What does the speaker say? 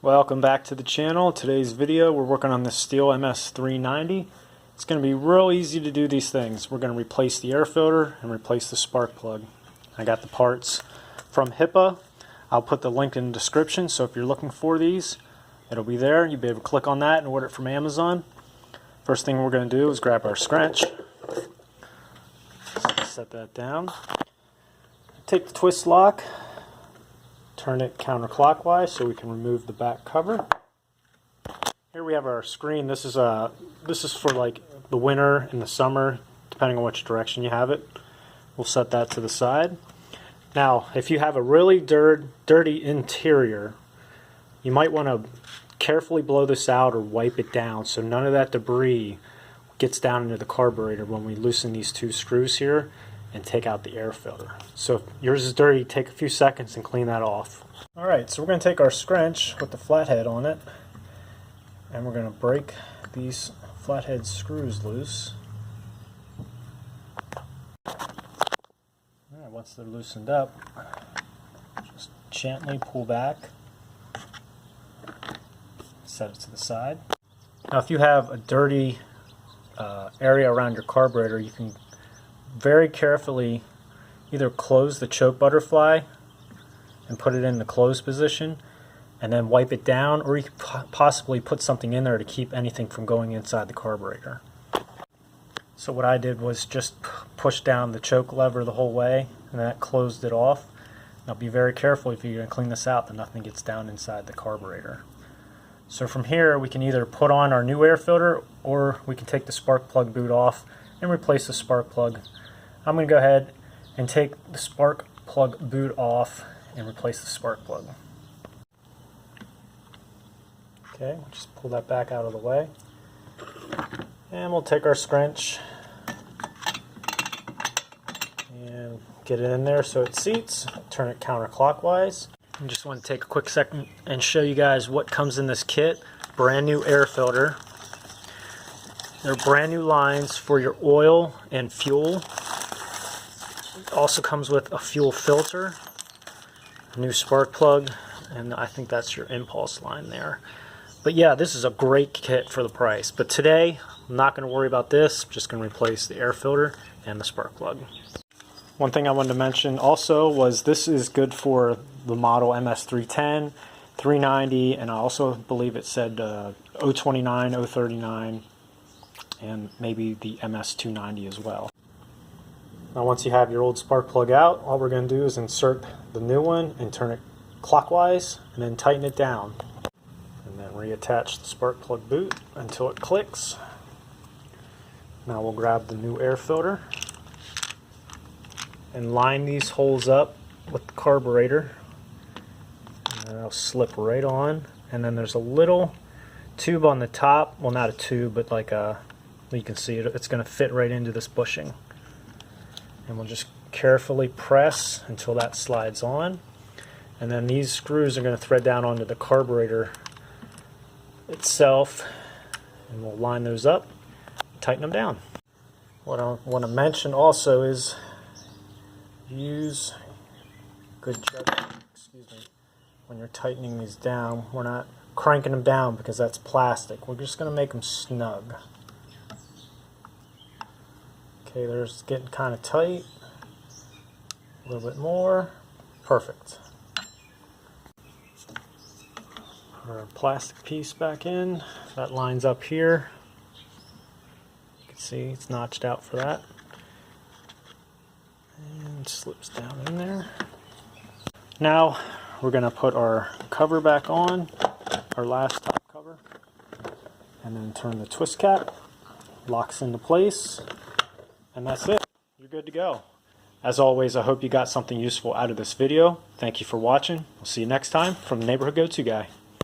Welcome back to the channel. Today's video we're working on the Stihl MS390. It's going to be real easy to do these things. We're going to replace the air filter and replace the spark plug. I got the parts from Hipa. I'll put the link in the description, so if you're looking for these, it'll be there. You'll be able to click on that and order it from Amazon. First thing we're going to do is grab our scratch. Set that down. Take the twist lock. Turn it counterclockwise so we can remove the back cover. Here we have our screen. This is for like the winter and the summer, depending on which direction you have it. We'll set that to the side. Now, if you have a really dirty interior, you might want to carefully blow this out or wipe it down so none of that debris gets down into the carburetor when we loosen these two screws here and take out the air filter. So if yours is dirty, take a few seconds and clean that off. Alright, so we're going to take our scrunch with the flathead on it and we're going to break these flathead screws loose. Alright, once they're loosened up, just gently pull back, set it to the side. Now if you have a dirty area around your carburetor, you can very carefully either close the choke butterfly and put it in the closed position and then wipe it down, or you could possibly put something in there to keep anything from going inside the carburetor. So what I did was just push down the choke lever the whole way and that closed it off. Now be very careful if you're going to clean this out that nothing gets down inside the carburetor. So from here we can either put on our new air filter or we can take the spark plug boot off and replace the spark plug. I'm going to go ahead and take the spark plug boot off and replace the spark plug. Okay, we'll just pull that back out of the way. And we'll take our scrunch and get it in there so it seats. Turn it counterclockwise. I just want to take a quick second and show you guys what comes in this kit. Brand new air filter. They're brand new lines for your oil and fuel. It also comes with a fuel filter, a new spark plug, and I think that's your impulse line there. But yeah, this is a great kit for the price. But today, I'm not going to worry about this. I'm just going to replace the air filter and the spark plug. One thing I wanted to mention also was this is good for the model MS310, 390, and I also believe it said 029, 039, and maybe the MS290 as well. Now once you have your old spark plug out, all we're going to do is insert the new one and turn it clockwise and then tighten it down. And then reattach the spark plug boot until it clicks. Now we'll grab the new air filter and line these holes up with the carburetor. And it'll slip right on. And then there's a little tube on the top, well not a tube, but like a, you can see it's going to fit right into this bushing. And we'll just carefully press until that slides on. And then these screws are going to thread down onto the carburetor itself. And we'll line those up, tighten them down. What I want to mention also is use good judgment, when you're tightening these down. We're not cranking them down because that's plastic. We're just going to make them snug. Okay, they're just getting kind of tight. A little bit more. Perfect. Put our plastic piece back in. That lines up here. You can see it's notched out for that. And slips down in there. Now we're going to put our cover back on, our last top cover, and then turn the twist cap. Locks into place. And that's it. You're good to go. As always, I hope you got something useful out of this video. Thank you for watching. We'll see you next time from the Neighborhood Go-To Guy.